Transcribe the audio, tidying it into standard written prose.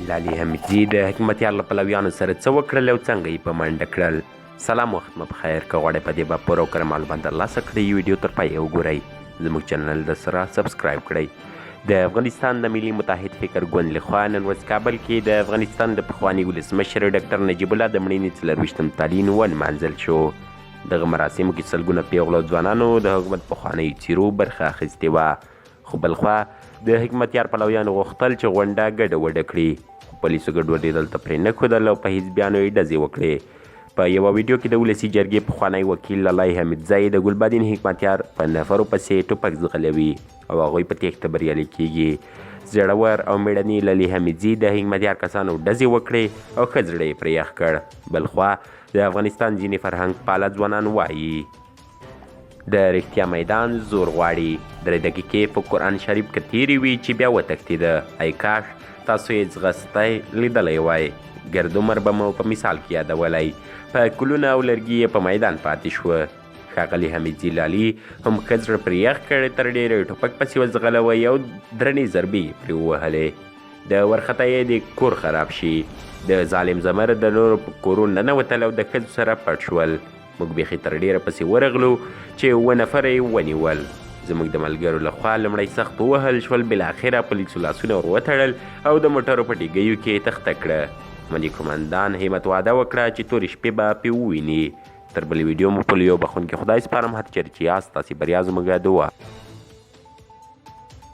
لالي حمیدزي د حکمتیار له پلویانو سره څه وکړل او څنګه یې په منډه کړل. سلام، وخت مو بخیر. که غواړئ په دې باب پوره او کره معلومات ترلاسه کړئ ویډیو تر پایه وګورئ. زموږ چینل د سره سبسکرایب کړئ. د افغانستان د ملي متحد فکر ګوند لخوا نن ورځ کابل کې د افغانستان د پخواني ولسمشر ډاکټر نجیب الله د مړینې 24 تلین ونمانځل شو. دغه مراسمو کې سلګونه پیغلو ځوانانو د حکومت پخوانیو څیرو برخه اخیستې وه، خو بلخوا د حکمتیار پلویانو غوښتل چې غونډه ګډه وډه کړي، خو پولیسو ګډوډي دلته پرې نه ښودل او په حزبیانو یې ډزې وکړې. په یوه ویډیو کې د ولسي جرګې پخوانی وکیل لالي حمیدزی د ګلبدین حکمتیار په نفرو پسې ټوپک ځغلوي او هغوی په تېښته بریالي کیږي. زړور او مېړني لالي حمیدزي د حکمتیار کسانو ډزې وکړې او ښه زړه یې پرې یخ کړ. بلخوا د افغانستان ځینې فرهنګ پاله ځوانان وایي د رښتیا میدان زور غواړي. 3 دقیقې په قرآن شریف کې تېرې وي چې بیا وتښتېده. ای کاش تاسو یې ځغستی لیدلی وای. ګرد عمر به مو په مثال کې یادولی. په کلونه او لرګي یې په میدان پاتې شوه. ښاغلي حمیدزي لالي هم ښه زړه پرې یخ کړ، تر ډېره ټوپک پسې وځغلوی او درنې ضربې پرې ووهلې. د ورخطا یې د کور خراب شي. د ظالم زمر د نورو په کورونو ننوتل او د ښځو سره پټ شول. موږ بیخي تر ډېره پسې ورغلو چې 2 نفره یې ونیول. زموږ د ملګرو لخوا لومړی سخت ووهل شول، بالاخره پولیسو لاسونه ور وتړل او د موټرو په ټیږیو کې تخته کړه. ملي قومندان همت وعده وکړه چې تورې شپې به پې وویني. تر بلې ویډیو مو په لیو بخونکي خدای سپارم. هر چېرې چې یاست تاسې بریا زموږ دعا.